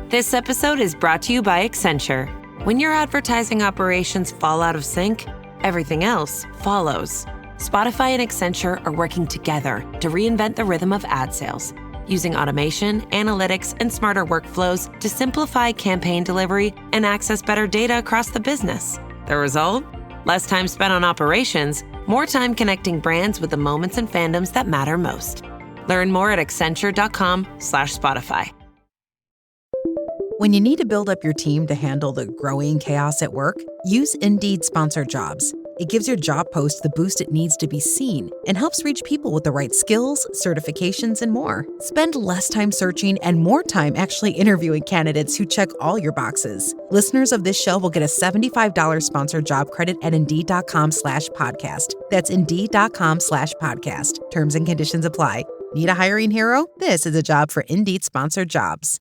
This episode is brought to you by Accenture. When your advertising operations fall out of sync, everything else follows. Spotify and Accenture are working together to reinvent the rhythm of ad sales, using automation, analytics, and smarter workflows to simplify campaign delivery and access better data across the business. The result? Less time spent on operations, more time connecting brands with the moments and fandoms that matter most. Learn more at accenture.com/Spotify. When you need to build up your team to handle the growing chaos at work, use Indeed Sponsored Jobs. It gives your job post the boost it needs to be seen and helps reach people with the right skills, certifications, and more. Spend less time searching and more time actually interviewing candidates who check all your boxes. Listeners of this show will get a $75 sponsored job credit at Indeed.com/podcast. That's Indeed.com/podcast. Terms and conditions apply. Need a hiring hero? This is a job for Indeed Sponsored Jobs.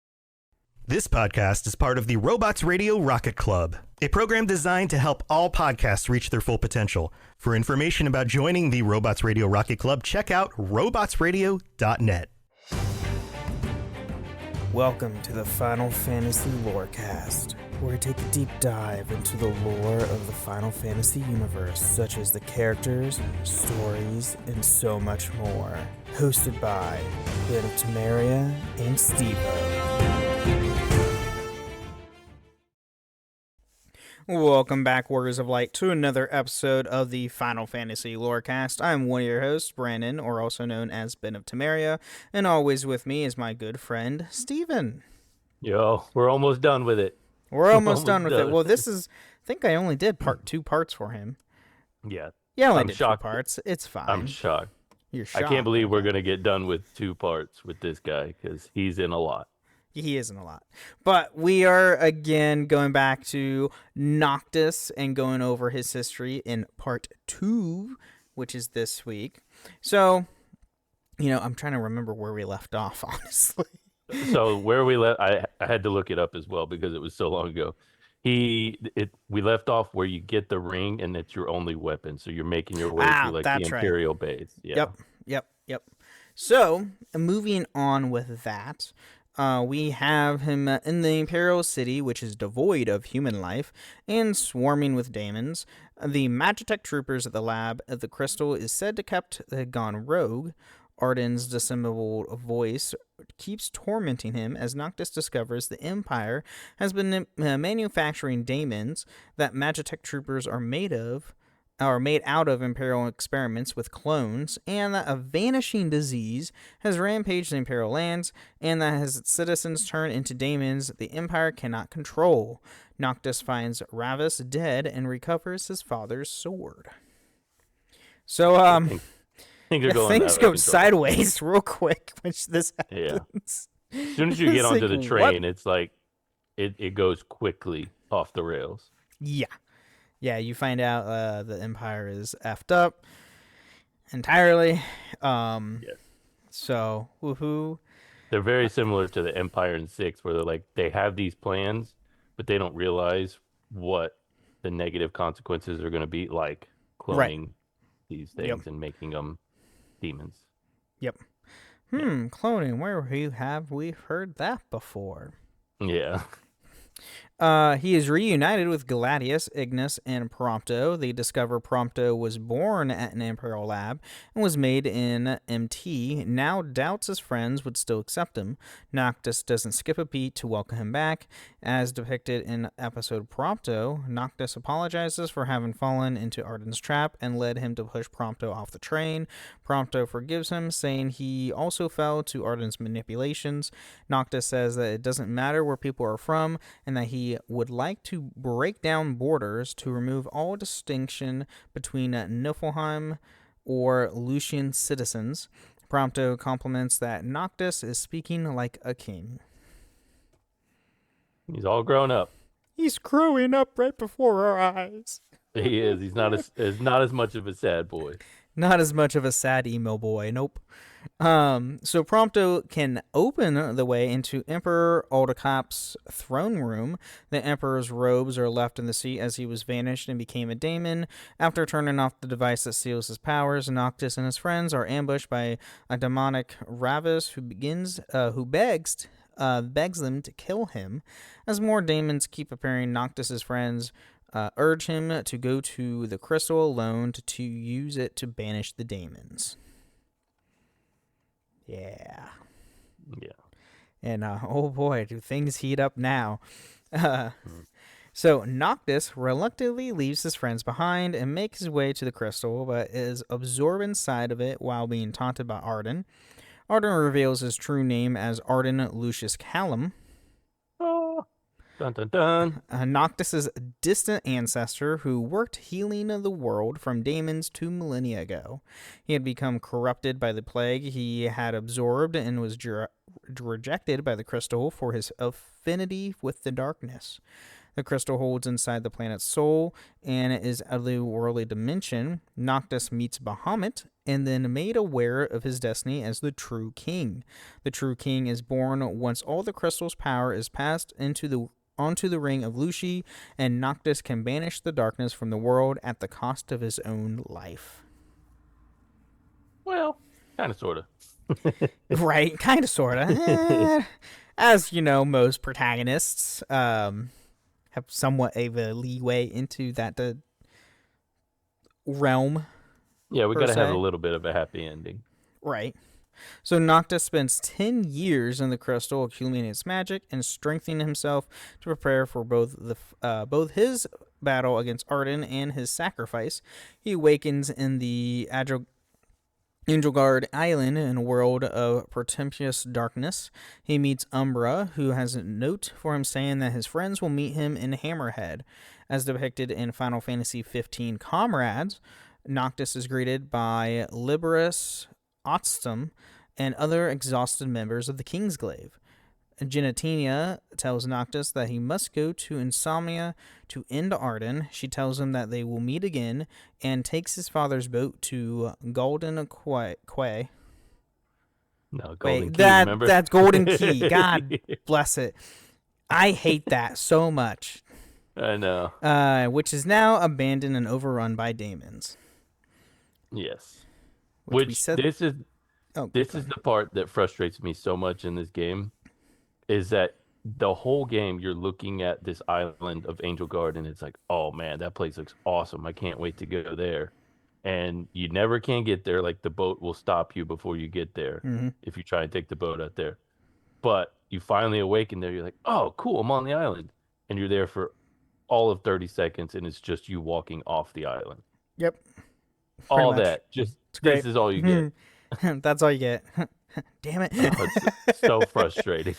This podcast is part of the Robots Radio Rocket Club, a program designed to help all podcasts reach their full potential. For information about joining the Robots Radio Rocket Club, check out robotsradio.net. Welcome to the Final Fantasy Lorecast, where we take a deep dive into the lore of the Final Fantasy universe, such as the characters, stories, and so much more. Hosted by Ben of Temeria and Steve-O. Welcome back, Warriors of Light, to another episode of the Final Fantasy Lorecast. I'm one of your hosts, Brandon, or also known as Ben of Temeria, and always with me is my good friend, Steven. Yo, we're almost done with it. We're almost done with it. Well, this is, I think I only did two parts for him. Yeah. Yeah, I only I'm did shocked. 2 parts. It's fine. I'm shocked. You're shocked. I can't believe we're going to get done with 2 parts with this guy, because he's in a lot. He isn't a lot. But we are, again, going back to Noctis and going over his history in part 2, which is this week. So, I'm trying to remember where we left off, honestly. So where we left, I had to look it up as well because it was so long ago. We left off where you get the ring and it's your only weapon. So you're making your way through the Imperial base. Yeah. Yep. So, moving on with that. We have him in the Imperial City, which is devoid of human life and swarming with daemons. The Magitech troopers at the lab of the crystal is said to have gone rogue. Arden's dissembled voice keeps tormenting him as Noctis discovers the Empire has been manufacturing daemons that Magitech troopers are made out of Imperial experiments with clones, and that a vanishing disease has rampaged the Imperial lands, and that as its citizens turn into daemons the Empire cannot control. Noctis finds Ravis dead and recovers his father's sword. So, things go sideways real quick when this happens. Yeah. As soon as you get onto the train, it's like it goes quickly off the rails. Yeah, you find out the Empire is effed up entirely. Yes. So, woohoo. They're very similar to the Empire in 6, where they're like, they have these plans, but they don't realize what the negative consequences are going to be, like cloning these things and making them demons. Yep. Cloning, where have we heard that before? Yeah. He is reunited with Gladius, Ignis, and Prompto. They discover Prompto was born at an Imperial lab and was made in MT. Now doubts his friends would still accept him. Noctis doesn't skip a beat to welcome him back. As depicted in episode Prompto, Noctis apologizes for having fallen into Arden's trap and led him to push Prompto off the train. Prompto forgives him, saying he also fell to Arden's manipulations. Noctis says that it doesn't matter where people are from and that he would like to break down borders to remove all distinction between Niflheim or Lucian citizens. Prompto compliments that Noctis is speaking like a king. He's all grown up. He's growing up right before our eyes. He is. He's not as much of a sad boy. Not as much of a sad emo boy. Nope. So Prompto can open the way into Emperor Aldacop's throne room. The Emperor's robes are left in the seat as he was vanished and became a daemon. After turning off the device that seals his powers, Noctis and his friends are ambushed by a demonic Ravis who begs begs them to kill him. As more daemons keep appearing, Noctis's friends urge him to go to the crystal alone to use it to banish the daemons. Yeah. Yeah. And oh boy, do things heat up now. So Noctis reluctantly leaves his friends behind and makes his way to the crystal, but is absorbed inside of it while being taunted by Arden. Arden reveals his true name as Arden Lucis Caelum, Oh, dun dun dun. Noctis's distant ancestor who worked healing the world from daemons 2 millennia ago. He had become corrupted by the plague he had absorbed and was rejected by the crystal for his affinity with the darkness. The crystal holds inside the planet's soul and is otherworldly dimension. Noctis meets Bahamut and then made aware of his destiny as the true king. The true king is born once all the crystal's power is passed onto the ring of Luci, and Noctis can banish the darkness from the world at the cost of his own life. Well, kind of, sort of. Right, kind of, sort of. As you know, most protagonists have somewhat of a leeway into that realm. Yeah, we got to se. have a little bit of a happy ending. Right. So Noctis spends 10 years in the crystal accumulating its magic and strengthening himself to prepare for both his battle against Arden and his sacrifice. He awakens in the Angelgard Island in a world of portentous darkness. He meets Umbra, who has a note for him saying that his friends will meet him in Hammerhead. As depicted in Final Fantasy XV Comrades, Noctis is greeted by Liberus Otstum and other exhausted members of the Kingsglaive. Genitania tells Noctis that he must go to Insomnia to end Arden. She tells him that they will meet again and takes his father's boat to Golden Quay. No, Golden Key, remember? That's Golden Key. God bless it. I hate that so much. I know. Which is now abandoned and overrun by daemons. Yes. This is the part that frustrates me so much in this game, is that the whole game you're looking at this island of Angelgard and it's like, oh man, that place looks awesome. I can't wait to go there. And you never can get there. Like, the boat will stop you before you get there if you try and take the boat out there. But you finally awaken there. You're like, oh, cool, I'm on the island. And you're there for all of 30 seconds and it's just you walking off the island. Yep. All that. Just, this is all you get. That's all you get. Damn it. Oh, it's so frustrating.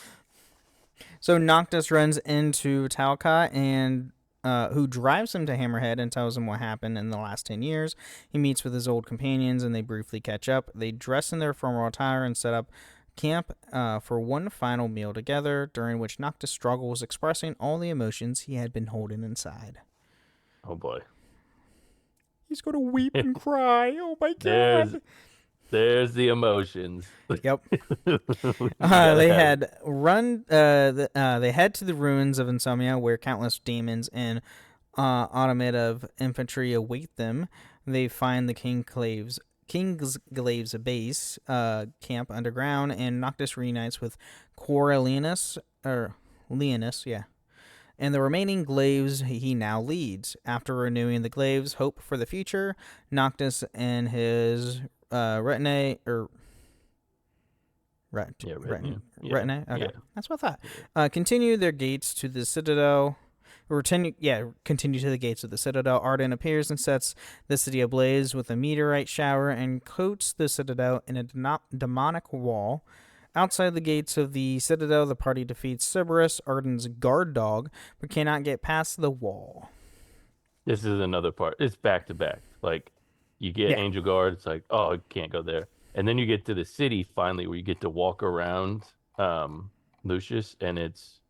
So Noctis runs into Talcott, and who drives him to Hammerhead and tells him what happened in the last 10 years. He meets with his old companions, and they briefly catch up. They dress in their formal attire and set up camp for one final meal together, during which Noctis struggles expressing all the emotions he had been holding inside. Oh, boy. He's going to weep and cry. Oh, my God. There's the emotions. Yep. They head to the ruins of Insomnia, where countless demons and automative infantry await them. They find the Kingsglaive's base camp underground, and Noctis reunites with Leonis, and the remaining glaives he now leads. After renewing the glaives' hope for the future, Noctis and his retinue. Okay, yeah. That's what I thought. Continue their gates to the Citadel. Continue to the gates of the Citadel. Arden appears and sets the city ablaze with a meteorite shower and coats the Citadel in a demonic wall. Outside the gates of the Citadel, the party defeats Cerberus, Arden's guard dog, but cannot get past the wall. This is another part. It's back to back. Like, you get Angel Guard, it's like, oh, I can't go there. And then you get to the city finally, where you get to walk around Lucius, and it's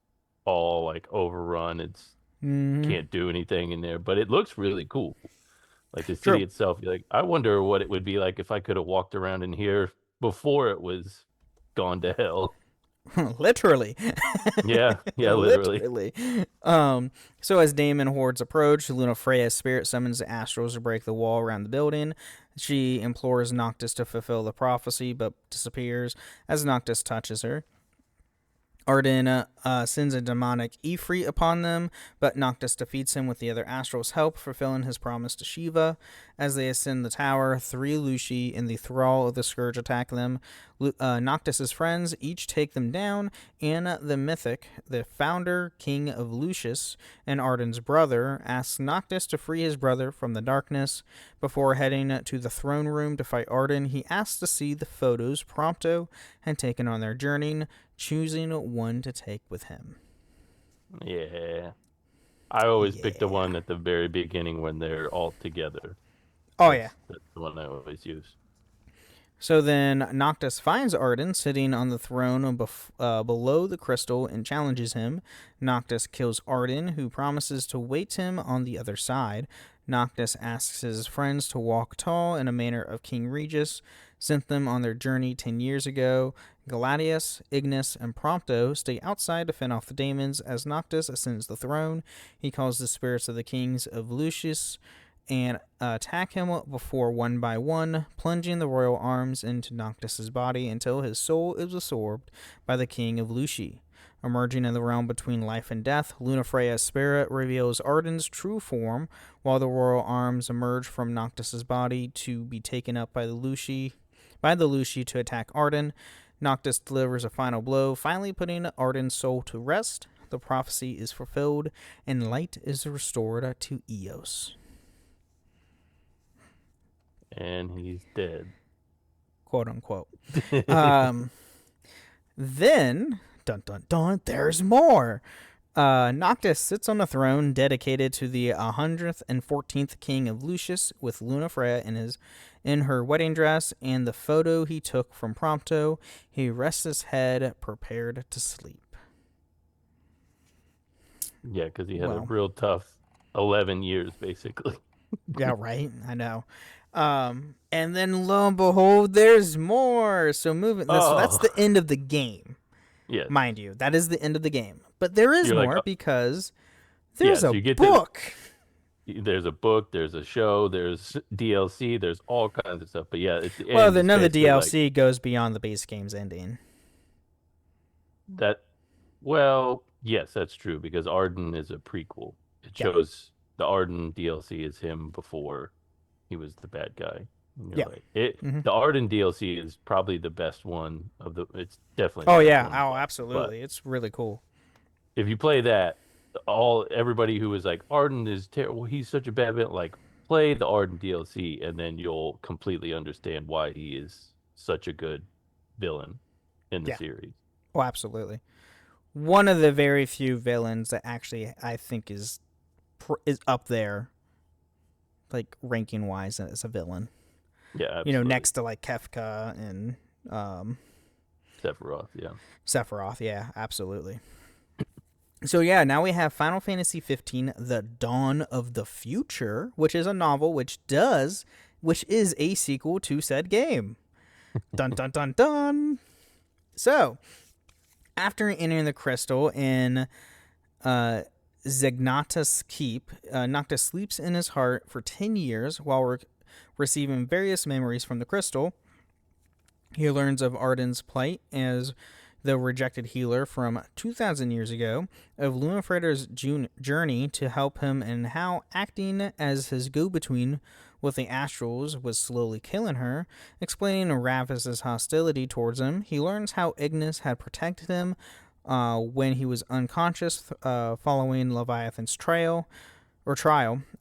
all like overrun. It's can't do anything in there, but it looks really cool. Like, the city itself, you're like, I wonder what it would be like if I could have walked around in here before it was gone to hell. Literally. Yeah, literally. So as Daemon hordes approach, Luna Freya's spirit summons the Astrals to break the wall around the building. She implores Noctis to fulfill the prophecy, but disappears as Noctis touches her. Arden sends a demonic Ifrit upon them, but Noctis defeats him with the other Astral's help, fulfilling his promise to Shiva. As they ascend the tower, 3 Luci in the thrall of the Scourge attack them. Noctis's friends each take them down, and the Mythic, the founder king of Lucis, and Arden's brother, asks Noctis to free his brother from the darkness. Before heading to the throne room to fight Arden, he asks to see the photos Prompto had taken on their journey, choosing one to take with him. Yeah. I always pick the one at the very beginning when they're all together. Oh, That's the one I always use. So then Noctis finds Arden sitting on the throne below the crystal and challenges him. Noctis kills Arden, who promises to wait him on the other side. Noctis asks his friends to walk tall in a manner of King Regis sent them on their journey 10 years ago. Gladius, Ignis, and Prompto stay outside to fend off the demons as Noctis ascends the throne. He calls the spirits of the kings of Lucis and attack him before one by one, plunging the royal arms into Noctis's body until his soul is absorbed by the king of Luci. Emerging in the realm between life and death, Lunafreya's spirit reveals Arden's true form, while the royal arms emerge from Noctis's body to be taken up by the Luci to attack Arden. Noctis delivers a final blow, finally putting Arden's soul to rest. The prophecy is fulfilled, and light is restored to Eos. And he's dead. Quote unquote. Then, dun dun dun, there's more. Noctis sits on the throne dedicated to the 114th king of Lucis with Lunafreya in her wedding dress and the photo he took from Prompto. He rests his head, prepared to sleep. Yeah, because he had a real tough 11 years, basically. Yeah, right? I know. And then lo and behold, there's more. So so that's the end of the game. Yes. Mind you, that is the end of the game. But there is more because there's so a book. There's a book, there's a show, there's DLC, there's all kinds of stuff. But yeah, it's the Well, none of the DLC goes beyond the base game's ending. Yes, that's true because Arden is a prequel. It shows the Arden DLC is him before he was the bad guy. Right. The Arden DLC is probably the best one of the. It's definitely. Oh yeah! Oh, absolutely! It's really cool. If you play that, everybody who was like Arden is terrible. He's such a bad villain. Like play the Arden DLC, and then you'll completely understand why he is such a good villain in the series. Oh, absolutely! One of the very few villains that actually I think is up there, like ranking wise, as a villain. Yeah, absolutely. Next to like Kefka and Sephiroth, yeah. Sephiroth, yeah, absolutely. So yeah, now we have Final Fantasy 15: The Dawn of the Future, which is a novel which is a sequel to said game. Dun dun dun dun. So, after entering the crystal in Zegnatus Keep, Noctis sleeps in his heart for 10 years while receiving various memories from the crystal. He learns of Arden's plight as the rejected healer from 2,000 years ago, of Lunafreya's journey to help him, and how acting as his go-between with the Astrals was slowly killing her. Explaining Ravis's hostility towards him, he learns how Ignis had protected him when he was unconscious following Leviathan's trial,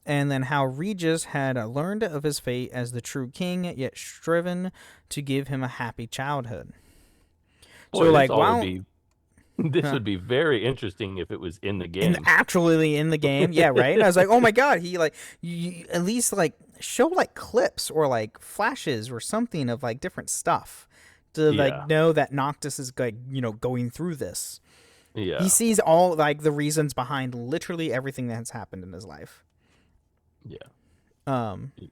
and then how Regis had learned of his fate as the true king, yet striven to give him a happy childhood. Boy, this would be very interesting if it was in the game. Actually in the game, yeah, right? I was like, oh my god, he you at least show clips or flashes or something of different stuff to know that Noctis is going through this. Yeah. He sees all the reasons behind literally everything that has happened in his life. Yeah.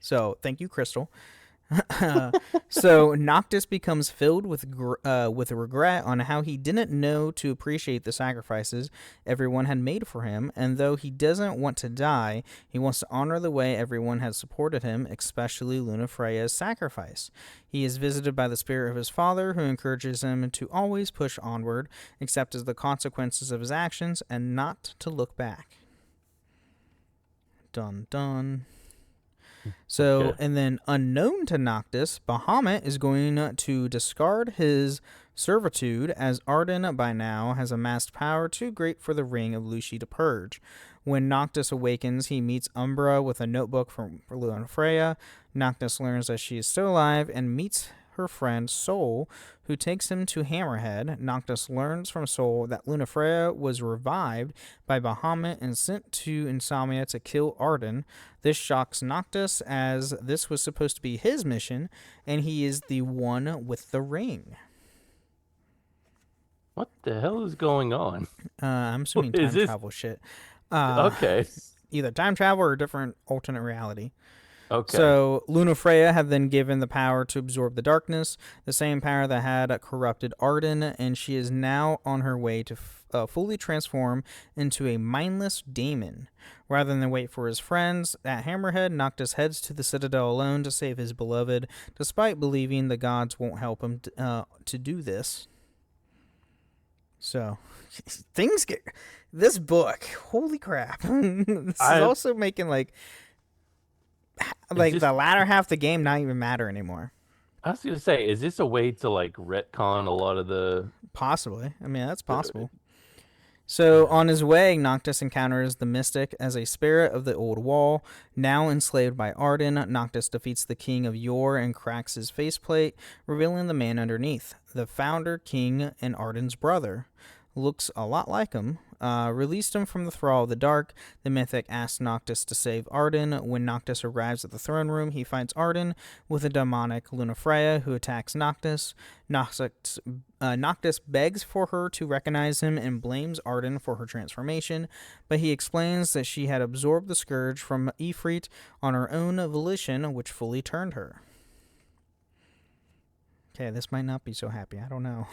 So thank you, Crystal. So Noctis becomes filled with regret on how he didn't know to appreciate the sacrifices everyone had made for him, and though he doesn't want to die, he wants to honor the way everyone has supported him, especially Lunafreya's sacrifice. He is visited by the spirit of his father, who encourages him to always push onward, accept as the consequences of his actions, and not to look back. Dun dun. So, Okay. and then unknown to Noctis, Bahamut is going to discard his servitude, as Arden by now has amassed power too great for the Ring of Luci to purge. When Noctis awakens, he meets Umbra with a notebook from Lunafreya. Noctis learns that she is still alive and meets her friend Sol, who takes him to Hammerhead. Noctis learns from Sol that Lunafreya was revived by Bahamut and sent to Insomnia to kill Arden. This shocks Noctis, as this was supposed to be his mission, and he is the one with the ring. What the hell is going on? I'm assuming What is time this? travel shit. Okay. Either time travel or a different alternate reality. Okay. So Lunafreya had then given the power to absorb the darkness, the same power that had corrupted Arden, and she is now on her way to fully transform into a mindless daemon. Rather than wait for his friends at Hammerhead, Noctis heads to the Citadel alone to save his beloved, despite believing the gods won't help him to do this. So, things get... This book, holy crap. This is also making, like the latter half of the game not even matter anymore. I was going to say, is this a way to, like, retcon a lot of the... Possibly. I mean, that's possible. So, on his way, Noctis encounters the Mystic as a spirit of the old wall. Now enslaved by Arden, Noctis defeats the king of Yore and cracks his faceplate, revealing the man underneath. The founder, king, and Arden's brother. Looks a lot like him. Released him from the thrall of the dark. The Mythic asks Noctis to save Arden. When Noctis arrives at the throne room, he finds Arden with a demonic Lunafreya who attacks Noctis. Noctis begs for her to recognize him and blames Arden for her transformation, but he explains that she had absorbed the scourge from Ifrit on her own volition, which fully turned her. Okay, this might not be so happy. I don't know.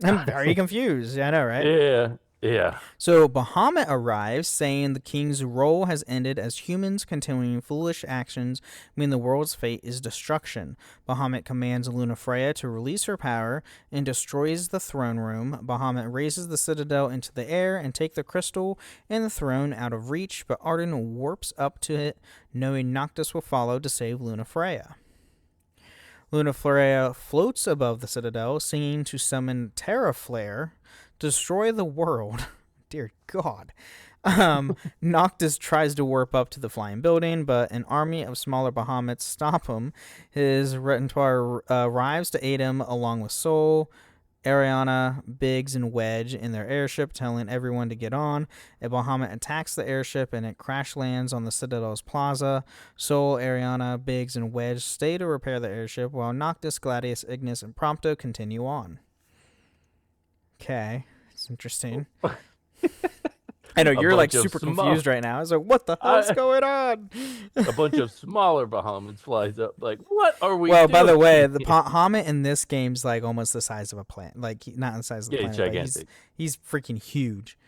I'm very confused. I know, right? Yeah. So Bahamut arrives, saying the king's role has ended, as humans continuing foolish actions mean the world's fate is destruction. Bahamut commands Lunafreya to release her power and destroys the throne room. Bahamut raises the citadel into the air and take the crystal and the throne out of reach, but Arden warps up to it, knowing Noctis will follow to save Lunafreya. Lunafreya floats above the citadel, singing to summon Terraflare, destroy the world. Dear God. Noctis tries to warp up to the flying building, but an army of smaller Bahamuts stop him. His retinue arrives to aid him, along with Sol, Ariana, Biggs, and Wedge in their airship, telling everyone to get on. A Bahamut attacks the airship and it crash lands on the Citadel's plaza. Sol, Ariana, Biggs, and Wedge stay to repair the airship, while Noctis, Gladius, Ignis, and Prompto continue on. Okay, it's interesting. I know you're like super confused right now. I was like, what the hell is going on? A bunch of smaller Bahamut flies up. Like, what are we Well, doing? by the way, the Bahamut in this game's like almost the size of a plant. Like, not the size of the planet, gigantic. He's freaking huge.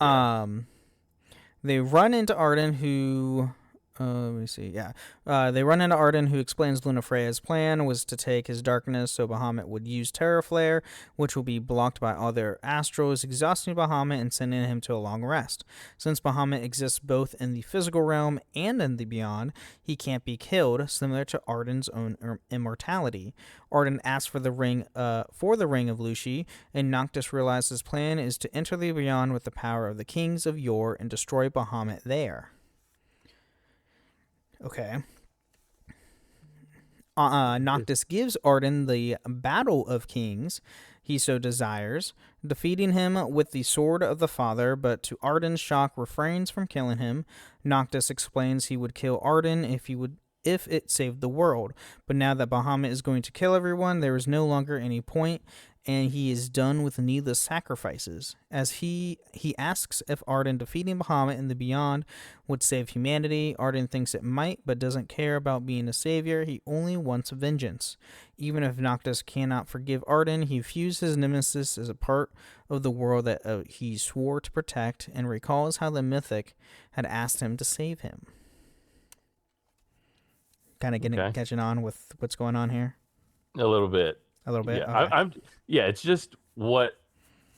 They run into Arden, who... let me see. Yeah. They run into Arden, who explains Lunafreya's plan was to take his darkness so Bahamut would use Terraflare, which will be blocked by other astrals, exhausting Bahamut and sending him to a long rest. Since Bahamut exists both in the physical realm and in the beyond, he can't be killed, similar to Arden's own immortality. Arden asks for the ring of Luci, and Noctis realizes his plan is to enter the beyond with the power of the kings of Yore and destroy Bahamut there. Okay. Noctis gives Arden the Battle of Kings he so desires, defeating him with the Sword of the Father, but to Arden's shock refrains from killing him. Noctis explains he would kill Arden if it saved the world, but now that Bahamut is going to kill everyone, there is no longer any point, and he is done with needless sacrifices. As he asks if Arden defeating Bahamut in the Beyond would save humanity. Arden thinks it might, but doesn't care about being a savior. He only wants vengeance. Even if Noctis cannot forgive Arden, he views his nemesis as a part of the world that he swore to protect, and recalls how the Mythic had asked him to save him. Kind of catching on with what's going on here? A little bit. A little bit? Yeah, Okay. it's just what,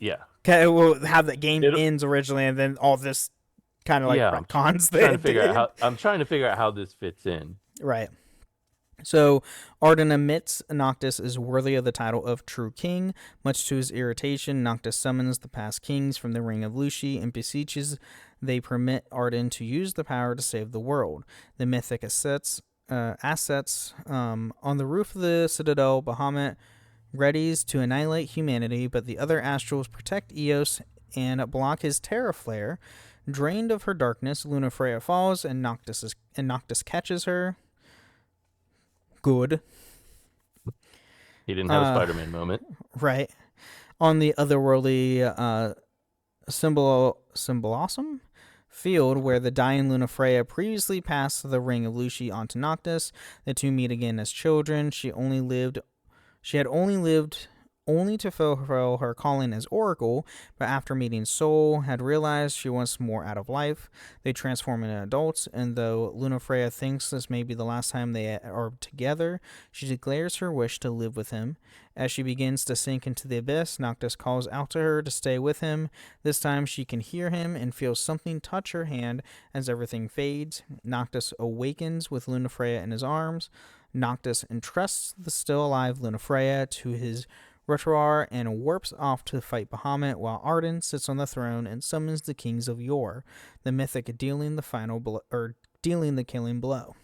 yeah. Okay, well, how the game ends originally, and then all this kind of like retcons I'm trying to figure out how this fits in. Right. So Arden admits Noctis is worthy of the title of True King. Much to his irritation, Noctis summons the past kings from the Ring of Luci and beseeches they permit Arden to use the power to save the world. The Mythic assets on the roof of the Citadel, Bahamut readies to annihilate humanity, but the other Astrals protect Eos and block his Terra Flare. Drained of her darkness, Lunafreya falls, and Noctis catches her. Good. He didn't have a Spider-Man moment. Right. On the otherworldly Symbolosum field, where the dying Lunafreya previously passed the Ring of Luci onto Noctis, the two meet again as children. She had only lived to fulfill her calling as Oracle, but after meeting Soul, had realized she wants more out of life. They transform into adults, and though Lunafreya thinks this may be the last time they are together, she declares her wish to live with him. As she begins to sink into the abyss, Noctis calls out to her to stay with him. This time she can hear him and feels something touch her hand as everything fades. Noctis awakens with Lunafreya in his arms. Noctis entrusts the still alive Lunafreya to his repertoire and warps off to fight Bahamut, while Arden sits on the throne and summons the kings of yore, the Mythic dealing the killing blow.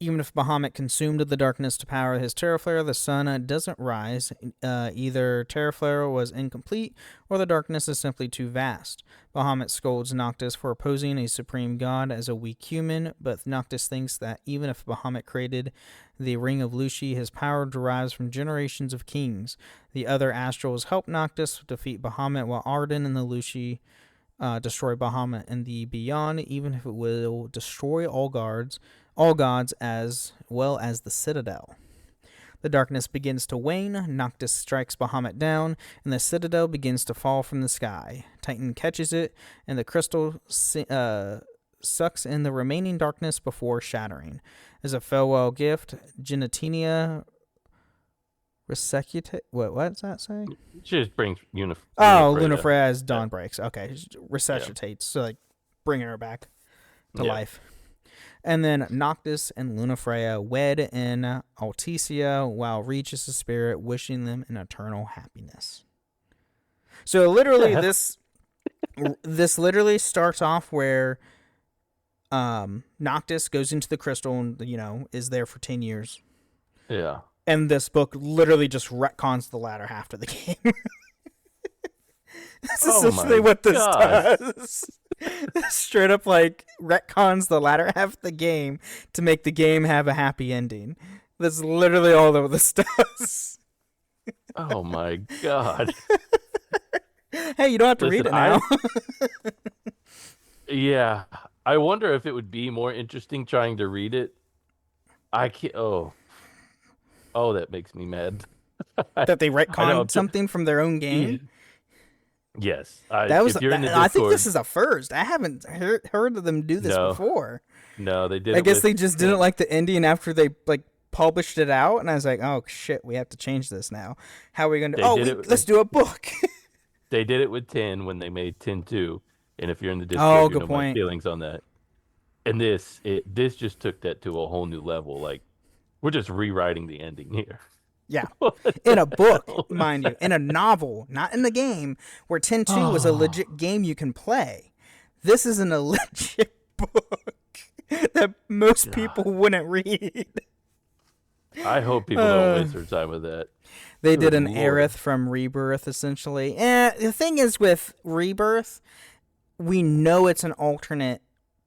Even if Bahamut consumed the darkness to power his Terra Flare, the sun doesn't rise. Either Terra Flare was incomplete, or the darkness is simply too vast. Bahamut scolds Noctis for opposing a supreme god as a weak human, but Noctis thinks that even if Bahamut created the Ring of Luci, his power derives from generations of kings. The other Astrals help Noctis defeat Bahamut, while Arden and the Luci destroy Bahamut in the Beyond, even if it will destroy all gods as well as the Citadel. The darkness begins to wane, Noctis strikes Bahamut down, and the Citadel begins to fall from the sky. Titan catches it, and the crystal sucks in the remaining darkness before shattering. As a farewell gift, Genitinia Resecute. What does that say? She just brings Lunafreya as dawn breaks. Okay, resuscitates, so like bringing her back to life. And then Noctis and Lunafreya wed in Alticia, while Reach is the spirit, wishing them an eternal happiness. So literally, this literally starts off where Noctis goes into the crystal and is there for 10 years. Yeah. And this book literally just retcons the latter half of the game. That's essentially what this does. Straight up retcons the latter half of the game to make the game have a happy ending. That's literally all that this does. Oh my god. Hey, you don't have to read it now. Yeah. I wonder if it would be more interesting trying to read it. I can't. Oh, that makes me mad. That they retconned something from their own game? Yes. I think this is a first. I haven't heard of them do this before. No, they did. I guess they just didn't like the ending after they published it out, and I was like, oh shit, we have to change this now. How are we going to let's do a book. They did it with 10 when they made 10-2, and if you're in the Discord, you know my feelings on that. And this just took that to a whole new level. Like, we're just rewriting the ending here. Yeah, in a book, mind you, in a novel, not in the game, where 10-2 was a legit game you can play. This isn't a legit book that most people wouldn't read. I hope people don't waste their time with that. They did an Aerith from Rebirth, essentially. The thing is with Rebirth, we know it's an alternate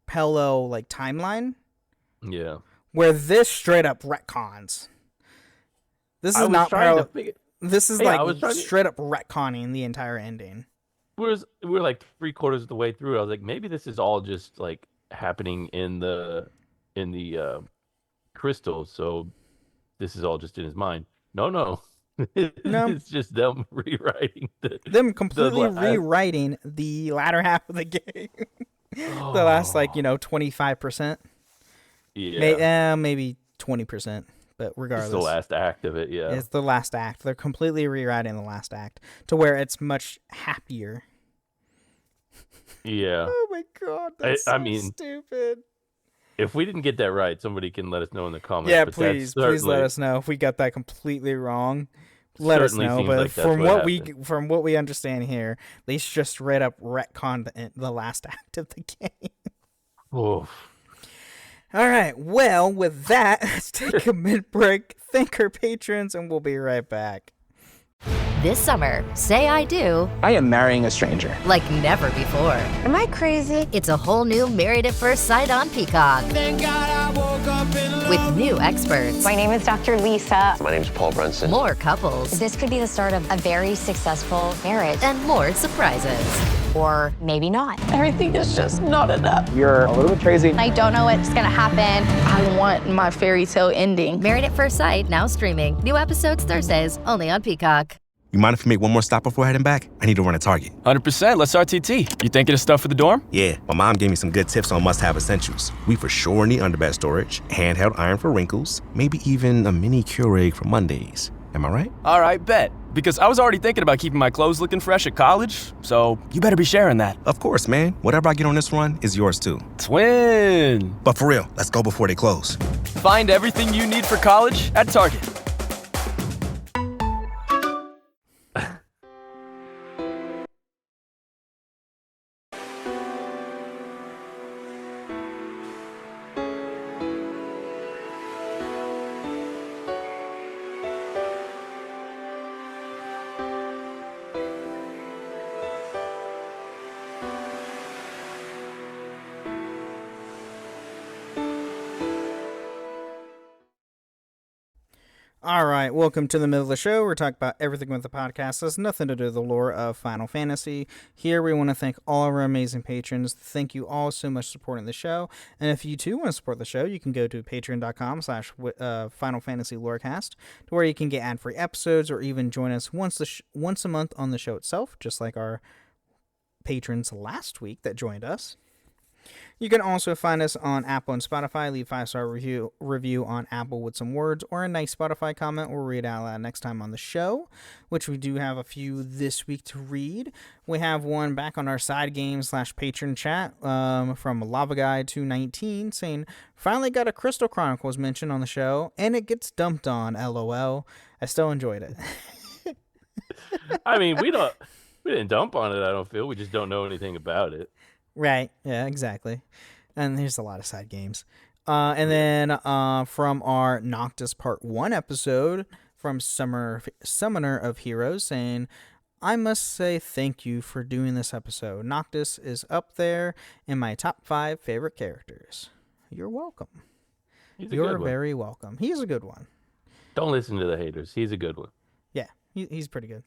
parallel timeline. Yeah. Where this straight up retcons. This is not parallel. This is Yeah, like I was trying to. straight up retconning the entire ending. We're like 3/4 of the way through. I was like, maybe this is all just like happening in the crystal. So this is all just in his mind. No. No, It's just them rewriting them the completely last. rewriting the latter half of the game. The last, like, Oh, 25%. yeah. Maybe 20%, but It's the regardless, last act of it. Yeah. it's the last act. They're completely rewriting the last act to where it's much happier. Yeah. Oh my god, I, that's I so mean, stupid. if we didn't get that right, somebody can let us know in the comments. Yeah, But that's please let us know if we got that completely wrong. Let us certainly know. seems But like that's what happened. from what we understand here, they just straight up retconned the last act of the game. Oof. All right. Well, with that, let's take a mid break. Thank our patrons, and we'll be right back. This summer, say I do I am marrying a stranger. like never before. Am I crazy? It's a whole new Married at First Sight on Peacock. With new experts, My name is Dr. Lisa. My name's Paul Brunson. more couples, This could be the start of a very successful marriage. and more surprises. Or maybe not. Everything is just not enough. You're a little bit crazy. I don't know what's gonna happen. I want my fairy tale ending. Married at First Sight, now streaming. New episodes Thursdays, only on Peacock. You mind if we make one more stop before heading back? I need to run a Target. 100%. Let's RTT. You thinking of stuff for the dorm? Yeah, my mom gave me some good tips on must-have essentials. We for sure need underbed storage, handheld iron for wrinkles, maybe even a mini Keurig for Mondays. Am I right? All right, bet. Because I was already thinking about keeping my clothes looking fresh at college, so you better be sharing that. Of course, man. Whatever I get on this run is yours too. Twin. But for real, let's go before they close. Find everything you need for college at Target. All right, welcome to the middle of the show. We're talking about everything with the podcast. Has nothing to do with the lore of Final Fantasy. Here, we want to thank all of our amazing patrons. Thank you all so much for supporting the show. And if you too want to support the show, you can go to patreon.com/Final Fantasy Lorecast, to where you can get ad-free episodes or even join us once a month on the show itself, just like our patrons last week that joined us. You can also find us on Apple and Spotify. Leave 5-star review on Apple with some words or a nice Spotify comment. We'll read out loud next time on the show, which we do have a few this week to read. We have one back on our side game / patron chat from Lava Guy 219 saying, finally got a Crystal Chronicles mention on the show, and it gets dumped on, LOL. I still enjoyed it. I mean, we didn't dump on it. I don't feel. We just don't know anything about it. Right. Yeah, exactly. And there's a lot of side games. And then from our Noctis Part 1 episode from Summoner of Heroes saying, I must say thank you for doing this episode. Noctis is up there in my top 5 favorite characters. You're welcome. You're very welcome. He's a good one. Don't listen to the haters. He's a good one. Yeah, he's pretty good.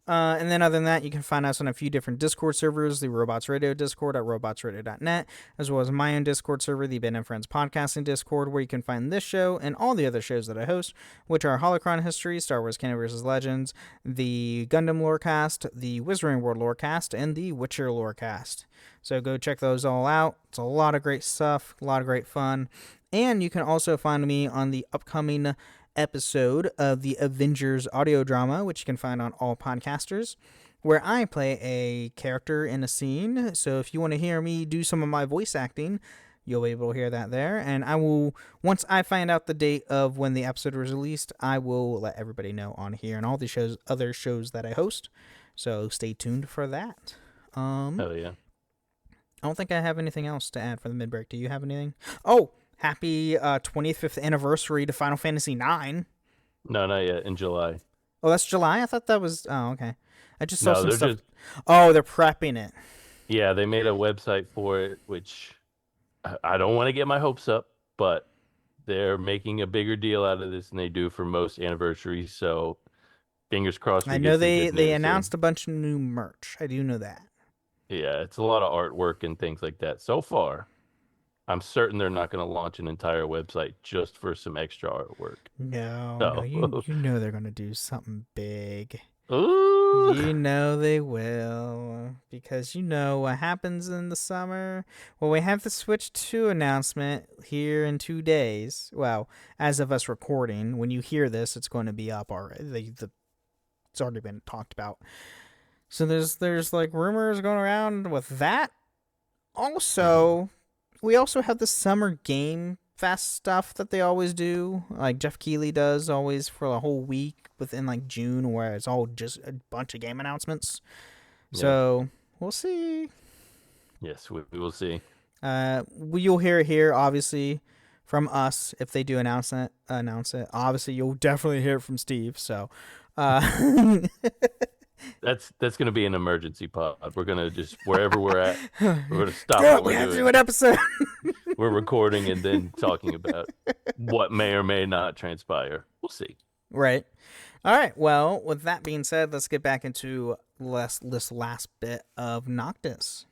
And then other than that, you can find us on a few different Discord servers, the Robots Radio Discord at robotsradio.net, as well as my own Discord server, the Ben and Friends Podcasting Discord, where you can find this show and all the other shows that I host, which are Holocron History, Star Wars Canon vs. Legends, the Gundam Lorecast, the Wizarding World Lorecast, and the Witcher Lorecast. So go check those all out. It's a lot of great stuff, a lot of great fun. And you can also find me on the upcoming episode of the Avengers audio drama, which you can find on all podcasters, where I play a character in a scene. So if you want to hear me do some of my voice acting, you'll be able to hear that there. And I will, once I find out the date of when the episode was released, I will let everybody know on here and all the other shows that I host. So stay tuned for that. Hell yeah. I don't think I have anything else to add for the mid-break. Do you have anything? Oh, happy 25th anniversary to Final Fantasy IX. No, not yet. In July. Oh, that's July? I thought that was... Oh, okay. I just saw some they're stuff. Oh, they're prepping it. Yeah, they made a website for it, which I don't want to get my hopes up, but they're making a bigger deal out of this than they do for most anniversaries. So fingers crossed. I know they announced a bunch of new merch. I do know that. Yeah, it's a lot of artwork and things like that. So far, I'm certain they're not going to launch an entire website just for some extra artwork. No, you know they're going to do something big. Ooh. You know they will, because you know what happens in the summer. Well, we have the Switch 2 announcement here in 2 days. Well, as of us recording, when you hear this, it's going to be up already. It's already been talked about. So there's like rumors going around with that. Also, we also have the Summer Game Fest stuff that they always do, like Jeff Keighley does always for a whole week within like June, where it's all just a bunch of game announcements. Yeah. So we'll see. Yes, we will see. You'll hear it here, obviously, from us if they do announce it. Obviously, you'll definitely hear it from Steve. So, that's going to be an emergency pod. We're going to just, wherever we're at, we're going to stop Girl, what we're we have doing. to do an episode. We're recording and then talking about what may or may not transpire. We'll see. Right. All right. Well, with that being said, let's get back into this last bit of Noctis.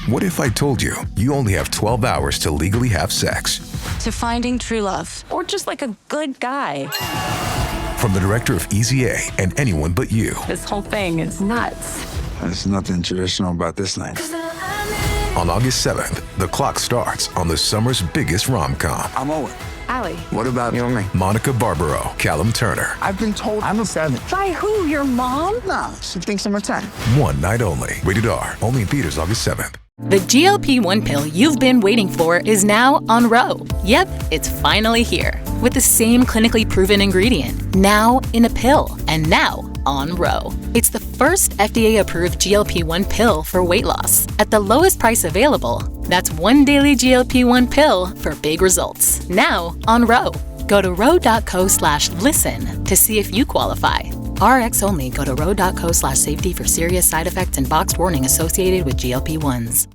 What if I told you you only have 12 hours to legally have sex? To finding true love, or just like a good guy. From the director of Easy A and Anyone But You. This whole thing is nuts. There's nothing traditional about this night. On August 7th, the clock starts on the summer's biggest rom-com. I'm Owen. Allie. What about you and me? Monica Barbaro, Callum Turner. I've been told I'm a 7. By who? Your mom? No, she thinks I'm a 10. One night only. Rated R. Only in theaters August 7th. The GLP-1 pill you've been waiting for is now on Ro. Yep, it's finally here. With the same clinically proven ingredient. Now in a pill. And now on Ro. It's the first FDA-approved GLP-1 pill for weight loss. At the lowest price available. That's one daily GLP-1 pill for big results. Now on Ro. Go to ro.co/listen to see if you qualify. RX only. Go to ro.co/safety for serious side effects and boxed warning associated with GLP-1s.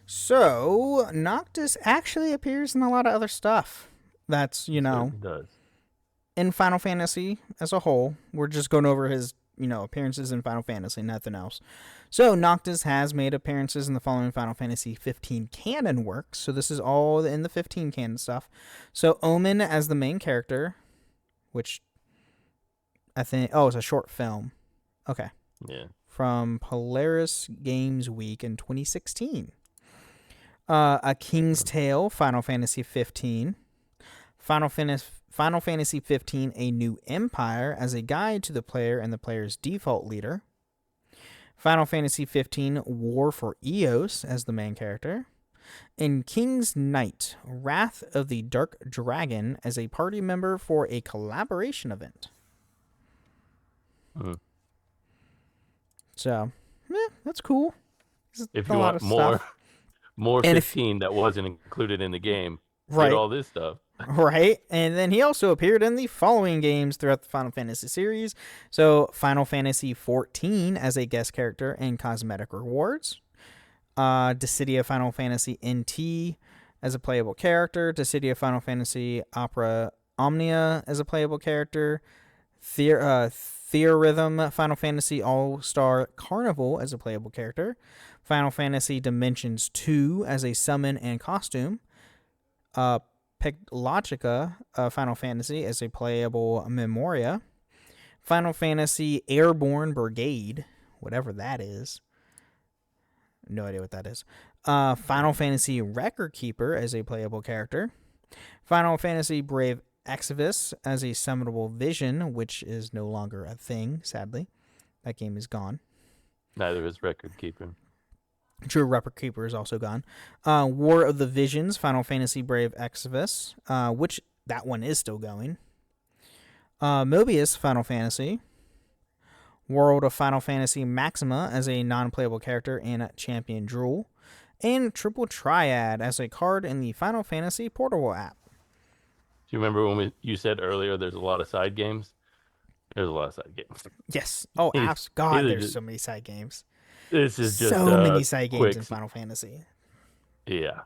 So, Noctis actually appears in a lot of other stuff. That's, does. In Final Fantasy as a whole. We're just going over his, appearances in Final Fantasy, nothing else. So, Noctis has made appearances in the following Final Fantasy 15 canon works. So, this is all in the 15 canon stuff. So, Omen as the main character, which I think, it's a short film. Okay. Yeah. From Polaris Games Week in 2016. A King's Tale, Final Fantasy 15. Final Fantasy 15, A New Empire, as a guide to the player and the player's default leader. Final Fantasy 15, War for Eos, as the main character. And King's Knight, Wrath of the Dark Dragon, as a party member for a collaboration event. So, that's cool. If you want more 15 that wasn't included in the game, right? All this stuff, right? And then he also appeared in the following games throughout the Final Fantasy series. So, Final Fantasy 14 as a guest character and cosmetic rewards. Dissidia Final Fantasy NT as a playable character. Dissidia Final Fantasy Opera Omnia as a playable character. Theorhythm Final Fantasy All-Star Carnival as a playable character. Final Fantasy Dimensions 2 as a summon and costume. Peglogica Final Fantasy as a playable Memoria. Final Fantasy Airborne Brigade, whatever that is. No idea what that is. Final Fantasy Record Keeper as a playable character. Final Fantasy Brave Exvius as a summonable vision, which is no longer a thing, sadly. That game is gone. Neither is Record Keeper. True, Record Keeper is also gone. War of the Visions, Final Fantasy Brave Exvius, which that one is still going. Mobius Final Fantasy. World of Final Fantasy Maxima as a non-playable character and Champion Jewel. And Triple Triad as a card in the Final Fantasy Portable app. Do you remember when you said earlier there's a lot of side games? There's a lot of side games. Yes. Oh, apps. God, there's so many side games. This is just so a many side games quick, in Final Fantasy. yeah.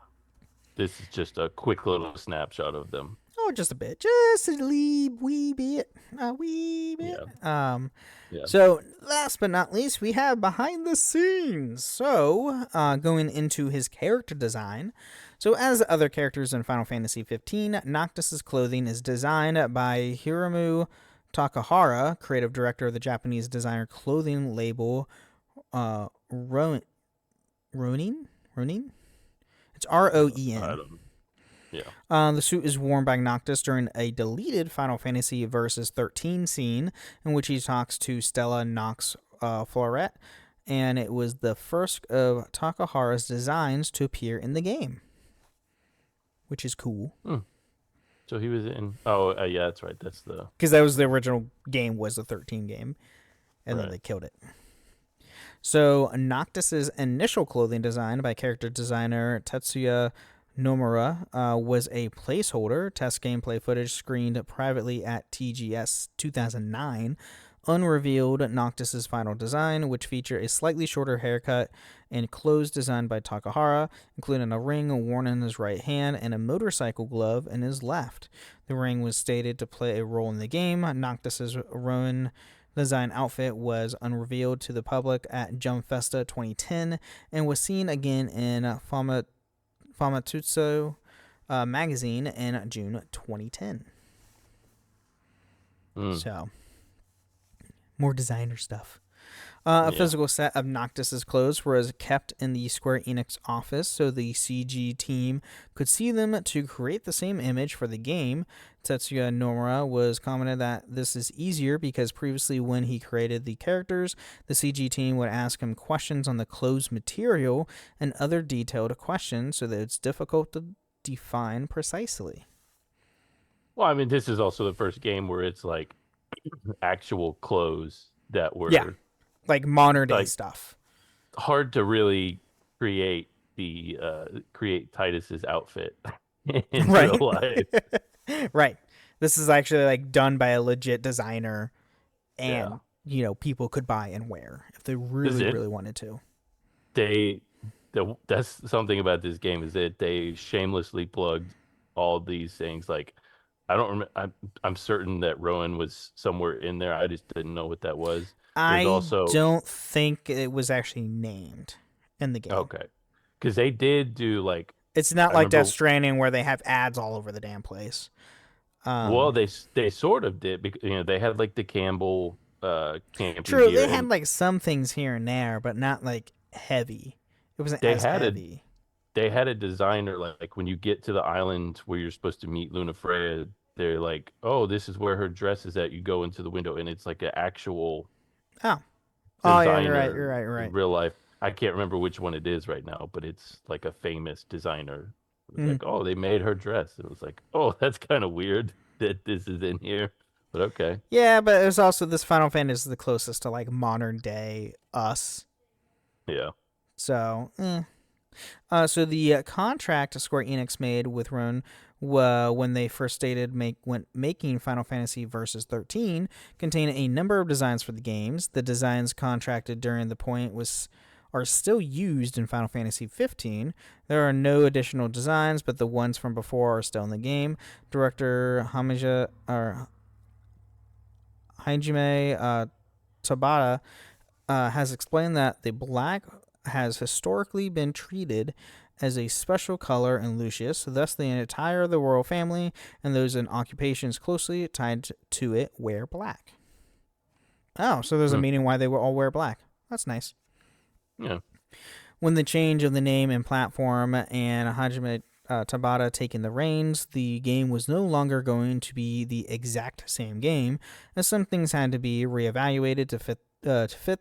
This is just a quick little snapshot of them. Oh, just a bit, just a wee bit, a wee bit. Yeah. So last but not least, we have behind the scenes. So going into his character design. So as other characters in Final Fantasy 15, Noctis's clothing is designed by Hiromu Takahara, creative director of the Japanese designer clothing label Ronin? It's ROEN. Yeah. The suit is worn by Noctis during a deleted Final Fantasy Versus 13 scene in which he talks to Stella Nox Floret, and it was the first of Takahara's designs to appear in the game, which is cool. So he was in. Oh, yeah, that's right. That's the because that was the original game, was the 13 game, and then they killed it. So Noctis's initial clothing design by character designer Tetsuya Nomura was a placeholder. Test gameplay footage screened privately at TGS 2009 unrevealed Noctis's final design, which featured a slightly shorter haircut and clothes designed by Takahara, including a ring worn in his right hand and a motorcycle glove in his left. The ring was stated to play a role in the game. Noctis's Ronin design outfit was unrevealed to the public at Jump Festa 2010 and was seen again in Famitsu magazine in June 2010. So, more designer stuff. A physical set of Noctis's clothes was kept in the Square Enix office so the CG team could see them to create the same image for the game. Tetsuya Nomura was commented that this is easier because previously when he created the characters, the CG team would ask him questions on the clothes material and other detailed questions so that it's difficult to define precisely. Well, I mean, this is also the first game where it's like actual clothes that were like modern day stuff. Hard to really create Titus's outfit in real life. Right. This is actually like done by a legit designer, and people could buy and wear if they really wanted to. That's something about this game is that they shamelessly plugged all these things. Like, I don't remember. I'm certain that Rowan was somewhere in there. I just didn't know what that was. I don't think it was actually named in the game. Okay, because they did do like. It's not like Death Stranding where they have ads all over the damn place. Well, they sort of did because they had like the Campbell camping. True, they had like some things here and there, but not like heavy. It wasn't as heavy. They had a designer like when you get to the island where you're supposed to meet Luna Freya, they're like, "Oh, this is where her dress is at." You go into the window and it's like an actual. Oh, yeah, you're right. In real life, I can't remember which one it is right now, but it's like a famous designer. It was like, oh, they made her dress. It was like, oh, that's kind of weird that this is in here, but okay. Yeah, but there's also this Final Fantasy is the closest to like modern day us. Yeah. So, so the contract Square Enix made with Ronin when they first stated when making Final Fantasy Versus 13 contained a number of designs for the games. The designs contracted during the point are still used in Final Fantasy 15. There are no additional designs, but the ones from before are still in the game. Director Hajime Tabata has explained that the black has historically been treated as a special color in Lucius, thus the entire of the royal family and those in occupations closely tied to it wear black. Oh, so there's a meaning why they will all wear black. That's nice. Yeah. When the change of the name and platform and Hajime Tabata taking the reins, the game was no longer going to be the exact same game, as some things had to be reevaluated to fit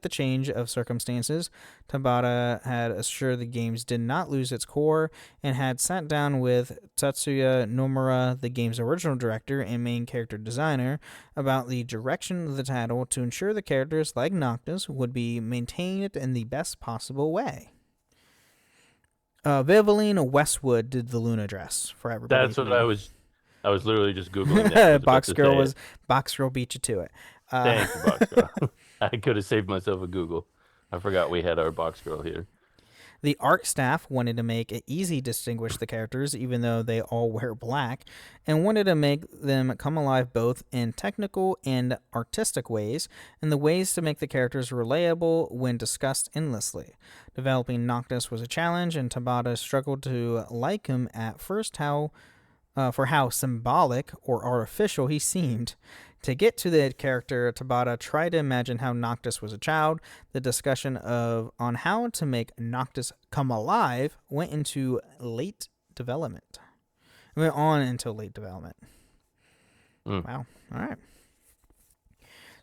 the change of circumstances. Tabata had assured the games did not lose its core and had sat down with Tetsuya Nomura, the game's original director and main character designer, about the direction of the title to ensure the characters like Noctis would be maintained in the best possible way. Vivaline Westwood did the Luna dress for everybody. That's what I was literally just Googling that. Box Girl beat you to it. Thank you, Box Girl. I could have saved myself a Google. I forgot we had our box girl here. The art staff wanted to make it easy to distinguish the characters, even though they all wear black, and wanted to make them come alive both in technical and artistic ways, and the ways to make the characters relatable when discussed endlessly. Developing Noctis was a challenge, and Tabata struggled to like him at first for how symbolic or artificial he seemed. To get to the character, Tabata tried to imagine how Noctis was a child. The discussion on how to make Noctis come alive went on into late development. Wow. All right.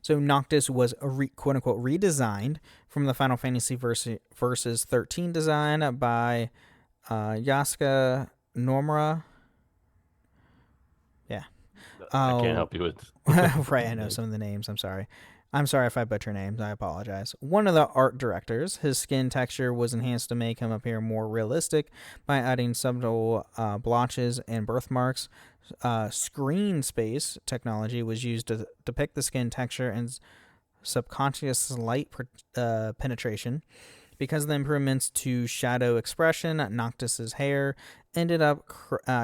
So Noctis was quote-unquote redesigned from the Final Fantasy Versus 13 design by Yasuka Nomura. Yeah. I can't help you with right, I know some of the names. I'm sorry. I'm sorry if I butcher names. I apologize. One of the art directors, his skin texture was enhanced to make him appear more realistic by adding subtle blotches and birthmarks. Screen space technology was used to depict the skin texture and subconscious light penetration. Because of the improvements to shadow expression, Noctis's hair ended up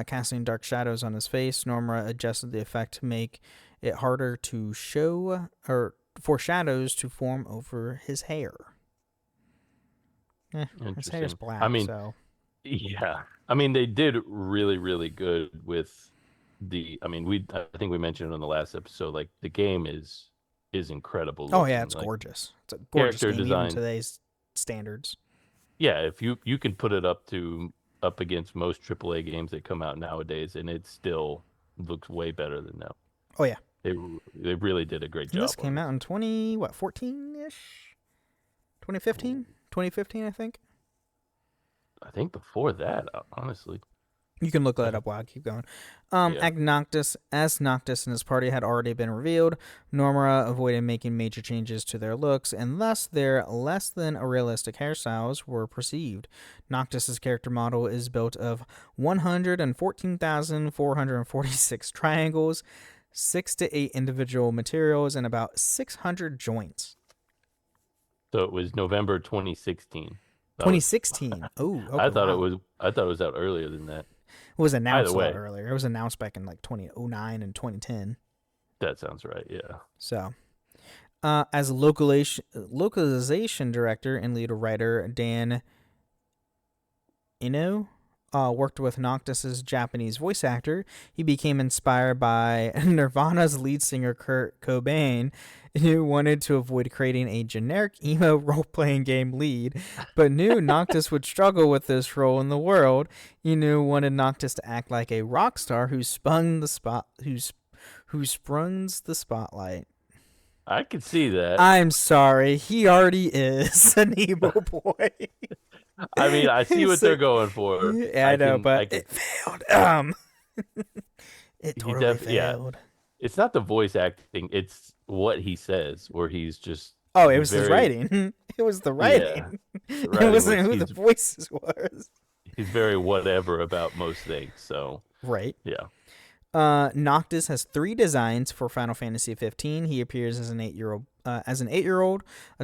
casting dark shadows on his face. Nomura adjusted the effect to make it harder to show or for shadows to form over his hair. His hair's black. Yeah. I mean, they did really, really good with I think we mentioned on the last episode, like the game is incredible looking. Oh yeah, it's gorgeous. It's a gorgeous game even in today's standards. Yeah, if you can put it up against most AAA games that come out nowadays, and it still looks way better than that. Oh yeah, they really did a great job. This came out in 14-ish, 2015, I think. I think before that, honestly. You can look that up while I keep going. Noctis and his party had already been revealed. Nomura avoided making major changes to their looks, and thus their less than realistic hairstyles were perceived. Noctis's character model is built of 114,446 triangles, 6 to 8 individual materials, and about 600 joints. So it was November 2016. 2016. I thought it was out earlier than that. It was announced a lot earlier. It was announced back in like 2009 and 2010. That sounds right, yeah. So, as localization director and lead writer Dan Eno worked with Noctis's Japanese voice actor, he became inspired by Nirvana's lead singer Kurt Cobain, who wanted to avoid creating a generic emo role-playing game lead, but knew Noctis would struggle with this role in the world. Eno wanted Noctis to act like a rock star who sprung the spotlight. I could see that. I'm sorry, he already is an emo boy. I mean, I see what they're going for. Yeah, I know, but it failed. It totally failed. Yeah. It's not the voice acting; it's what he says, where he's just. Oh, it was his writing. It was the writing. Yeah, it wasn't who the voices was. He's very whatever about most things. So. Right. Yeah. Noctis has 3 designs for Final Fantasy 15. He appears as an 8-year-old, a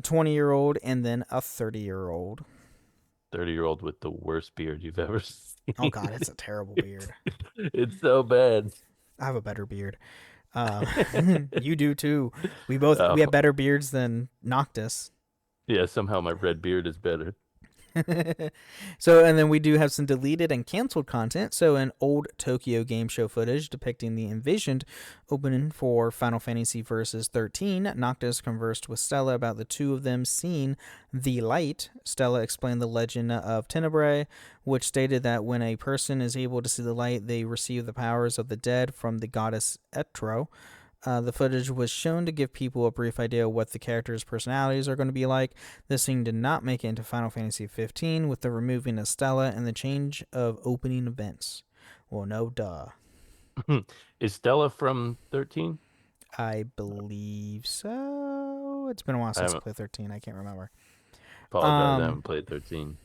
20-year-old, and then a 30-year-old. 30-year-old with the worst beard you've ever seen. Oh God, it's a terrible beard. It's so bad. I have a better beard. You do too. We have better beards than Noctis. Yeah, somehow my red beard is better. So, and then we do have some deleted and canceled content. So, an old Tokyo Game Show footage depicting the envisioned opening for Final Fantasy Versus 13. Noctis conversed with Stella about the two of them seeing the light. Stella explained the legend of Tenebrae, which stated that when a person is able to see the light, they receive the powers of the dead from the goddess Etro. The footage was shown to give people a brief idea of what the characters' personalities are going to be like. This scene did not make it into Final Fantasy 15 with the removing of Stella and the change of opening events. Well, no duh. Is Stella from 13? I believe so. It's been a while since I played 13. I can't remember. Apologize, I haven't played 13.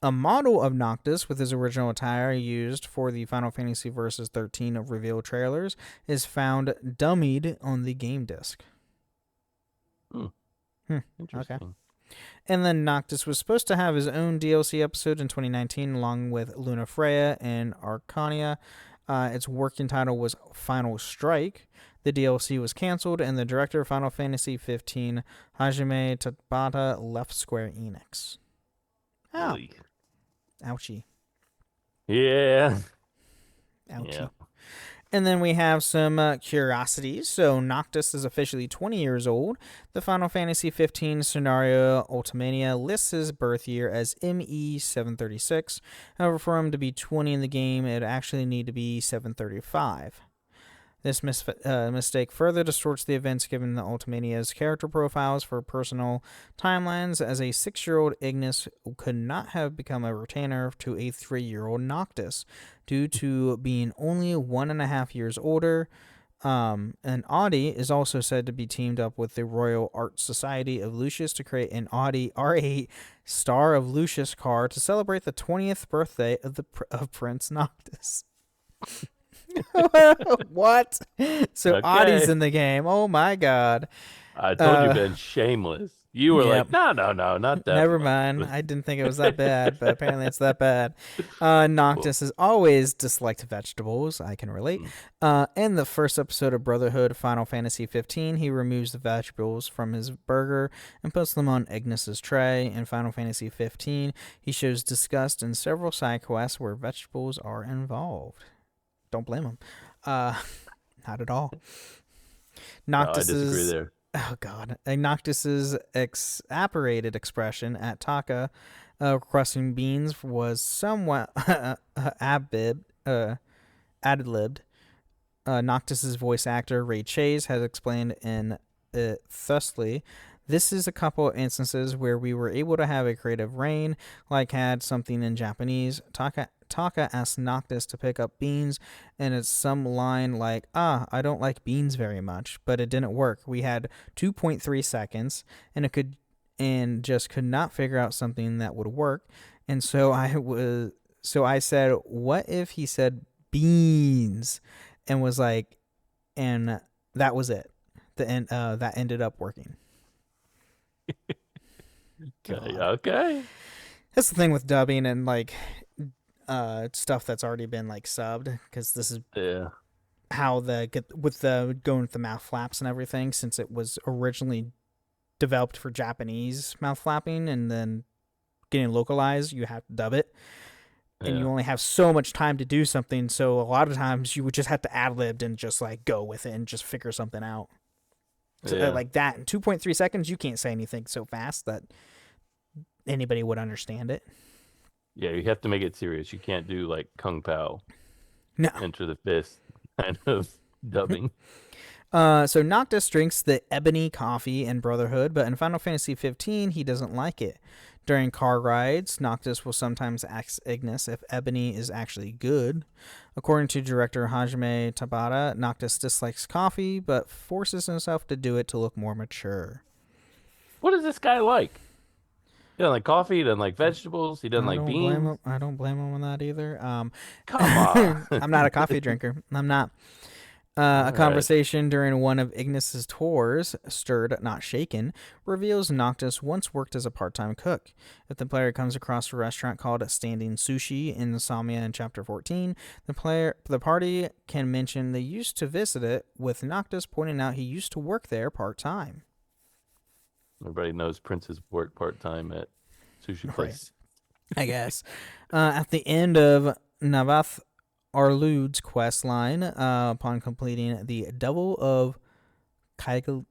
A model of Noctis with his original attire used for the Final Fantasy Versus 13 reveal trailers is found dummied on the game disc. Interesting. Okay. And then Noctis was supposed to have his own DLC episode in 2019 along with Luna Freya and Arcania. Its working title was Final Strike. The DLC was canceled, and the director of Final Fantasy XV, Hajime Tabata, left Square Enix. Oh. Really? Ouchie. Yeah. Ouchie. Yeah. And then we have some curiosities. So Noctis is officially 20 years old. The Final Fantasy XV scenario Ultimania lists his birth year as ME736. However, for him to be 20 in the game, it actually need to be 735. This mistake further distorts the events given the Ultimania's character profiles for personal timelines, as a 6-year-old Ignis could not have become a retainer to a 3-year-old Noctis, due to being only 1.5 years older. And Audi is also said to be teamed up with the Royal Art Society of Lucius to create an Audi R8 Star of Lucius car to celebrate the 20th birthday of Prince Noctis. What? So Okay. Audie's in the game. Oh my god. I told you, Ben, shameless. You were Yep. like, no, not that. Never much. mind. I didn't think it was that bad, but apparently it's that bad. Noctis has always disliked vegetables. I can relate. In the first episode of Brotherhood Final Fantasy XV, he removes the vegetables from his burger and puts them on Ignis's tray. In Final Fantasy XV, he shows disgust in several side quests where vegetables are involved. Don't blame him. Not at all. Noctis I disagree there. Oh god. Noctis's apparated expression at Taka requesting beans was somewhat ad-libbed. Noctis's voice actor Ray Chase has explained in thusly, this is a couple instances where we were able to have a creative reign, like had something in Japanese. Taka asked Noctis to pick up beans, and it's some line like, I don't like beans very much, but it didn't work. We had 2.3 seconds, and just could not figure out something that would work. And so I said, what if he said beans? And was like, and that was it. That ended up working. Okay. That's the thing with dubbing and like stuff that's already been like subbed, because this is how going with the mouth flaps and everything, since it was originally developed for Japanese mouth flapping and then getting localized, you have to dub it. And you only have so much time to do something, so a lot of times you would just have to ad-lib and just like go with it and just figure something out. So, like that, in 2.3 seconds, you can't say anything so fast that anybody would understand it. Yeah, you have to make it serious. You can't do like Kung Pao. No. Enter the fist kind of dubbing. So Noctis drinks the ebony coffee in Brotherhood, but in Final Fantasy XV, he doesn't like it. During car rides, Noctis will sometimes ask Ignis if ebony is actually good. According to director Hajime Tabata, Noctis dislikes coffee, but forces himself to do it to look more mature. What is this guy like? He doesn't like coffee, he doesn't like vegetables, he doesn't like beans. I don't blame him on that either. Come on. I'm not a coffee drinker. I'm not. A conversation during one of Ignis's tours, Stirred Not Shaken, reveals Noctis once worked as a part-time cook. If the player comes across a restaurant called Standing Sushi in Samia in Chapter 14, the party can mention they used to visit it, with Noctis pointing out he used to work there part-time. Everybody knows Prince's work part-time at sushi place. I guess. At the end of Navath Arlud's quest line, upon completing the Devil of Caelum,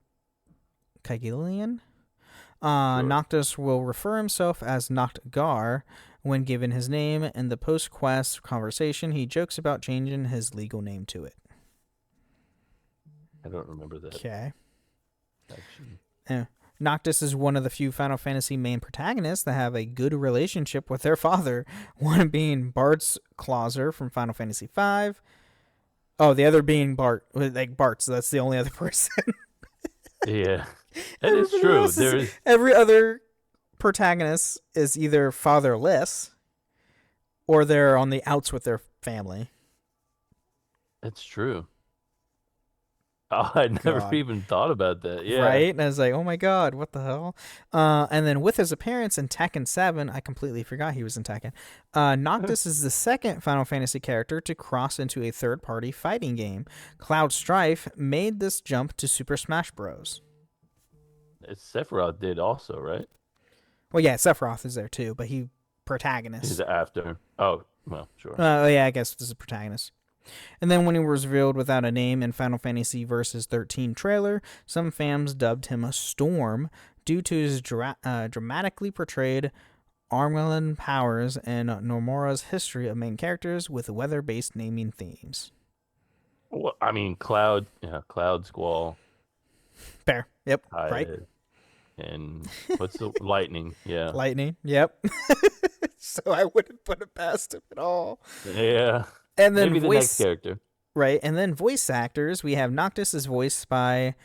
Noctis will refer himself as Noctgar when given his name. In the post-quest conversation, he jokes about changing his legal name to it. I don't remember that. Okay. Noctis is one of the few Final Fantasy main protagonists that have a good relationship with their father, one being Bart's Clauser from Final Fantasy V. Oh, the other being Bart, like Bart, so that's the only other person. Yeah, that is true. Every other protagonist is either fatherless or they're on the outs with their family. That's true. Oh, I never God. even thought about that. Yeah. Right? And I was like, oh my God, what the hell? And then with his appearance in Tekken 7, I completely forgot he was in Tekken. Noctis is the second Final Fantasy character to cross into a third-party fighting game. Cloud Strife made this jump to Super Smash Bros. Sephiroth did also, right? Well, yeah, Sephiroth is there too, but he protagonist. He's after. Oh, well, sure. Yeah, I guess this is protagonist. And then when he was revealed without a name in Final Fantasy Versus 13 trailer, some fans dubbed him a Storm due to his dramatically portrayed Armelin powers and Nomura's history of main characters with weather-based naming themes. Well, I mean, Cloud Squall. Fair. Yep. Hi, right. And what's the Lightning? Yeah. Lightning. Yep. So I wouldn't put it past him at all. Yeah. And then maybe the next character. Right. And then voice actors, we have Noctis is voiced by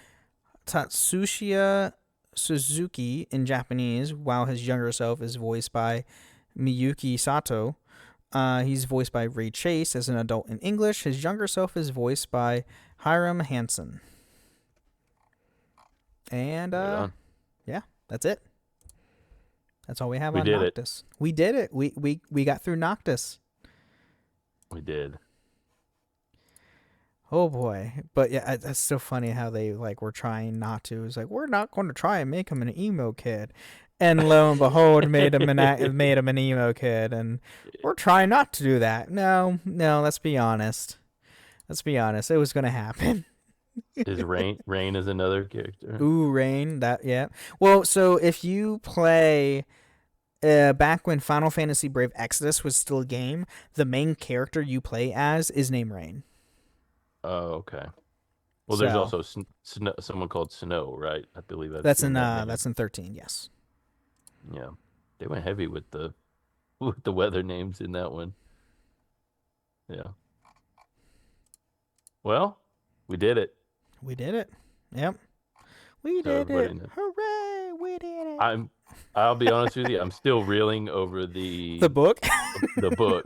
Tatsuya Suzuki in Japanese, while his younger self is voiced by Miyuki Sato. He's voiced by Ray Chase as an adult in English. His younger self is voiced by Hiram Hansen. And yeah, that's it. That's all we have on Noctis. We did it. We got through Noctis. We did. Oh boy. But yeah, that's so funny how they were trying not to. It's like, we're not going to try and make him an emo kid. And lo and behold, made him an emo kid, and we're trying not to do that. No, let's be honest. It was going to happen. Is Rain is another character. Ooh, Rain, yeah. Well, so if you play back when Final Fantasy Brave Exodus was still a game, the main character you play as is named Rain. Oh, okay. Well, there's also someone called Snow, right? I believe that's in 13. Yes. Yeah, they went heavy with the weather names in that one. Yeah. Well, we did it. We did it. Yep. We did it. Hooray! We did it. I'll be honest with you. I'm still reeling over the book. The book.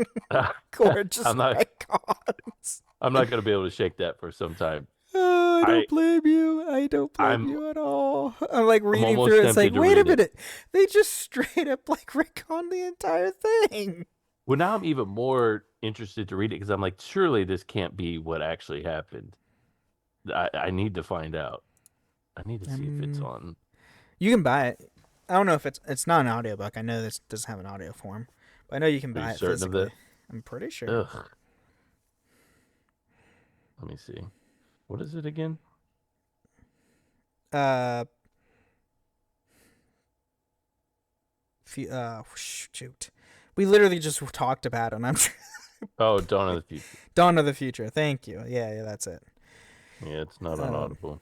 Gorgeous icons. I'm not going to be able to shake that for some time. I don't blame you. I don't blame you at all. I'm reading through it. It's like, wait a minute. They just straight up retcon the entire thing. Well, now I'm even more interested to read it because I'm like, surely this can't be what actually happened. I need to find out. I need to see if it's on. You can buy it. I don't know if it's not an audiobook. I know this doesn't have an audio form, but I know you can buy it physically. Of that? I'm pretty sure. Ugh. Let me see. What is it again? Shoot. We literally just talked about it, and I'm Oh, Dawn of the Future. Dawn of the Future. Thank you. Yeah, that's it. Yeah, it's not on Audible.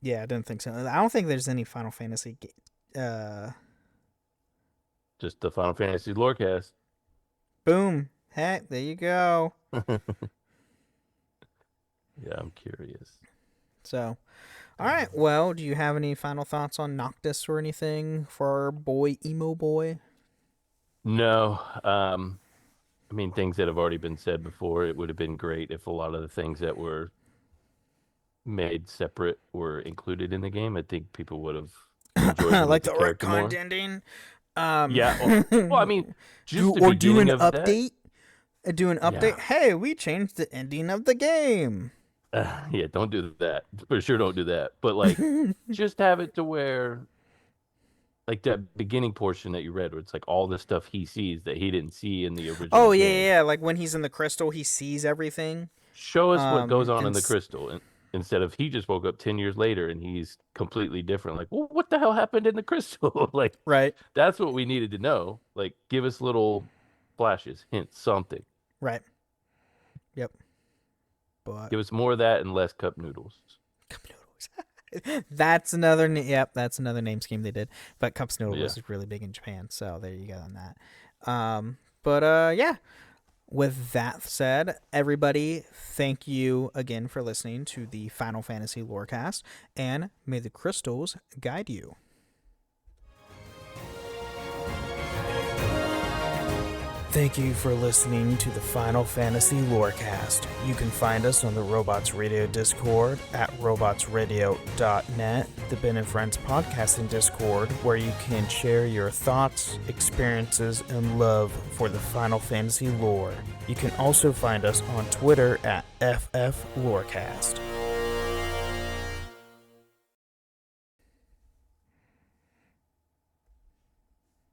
Yeah, I didn't think so. I don't think there's any Final Fantasy just the Final Fantasy Lorecast. Boom. Heck, there you go. Yeah, I'm curious. So, all right. Well, do you have any final thoughts on Noctis or anything for our boy, emo boy? No. I mean, things that have already been said before. It would have been great if a lot of the things that were made separate were included in the game. I think people would have enjoyed like the retcon ending. Yeah. Well, I mean, just do an update. Do an update. Yeah. Hey, we changed the ending of the game. Yeah, don't do that. For sure, don't do that. But just have it to where, that beginning portion that you read, where it's all the stuff he sees that he didn't see in the original. Oh yeah, game. yeah. Like when he's in the crystal, he sees everything. Show us what goes on in the crystal, instead of he just woke up 10 years later and he's completely different. Well, what the hell happened in the crystal? Right. That's what we needed to know. Give us little flashes, hints, something. Right. Yep. But give us more of that and less cup noodles. Cup noodles. That's another that's another name scheme they did. But cup noodles is really big in Japan, so there you go on that. But yeah. With that said, everybody, thank you again for listening to the Final Fantasy Lorecast, and may the crystals guide you. Thank you for listening to the Final Fantasy Lorecast. You can find us on the Robots Radio Discord at robotsradio.net, the Ben and Friends podcasting Discord, where you can share your thoughts, experiences, and love for the Final Fantasy lore. You can also find us on Twitter at FFLorecast.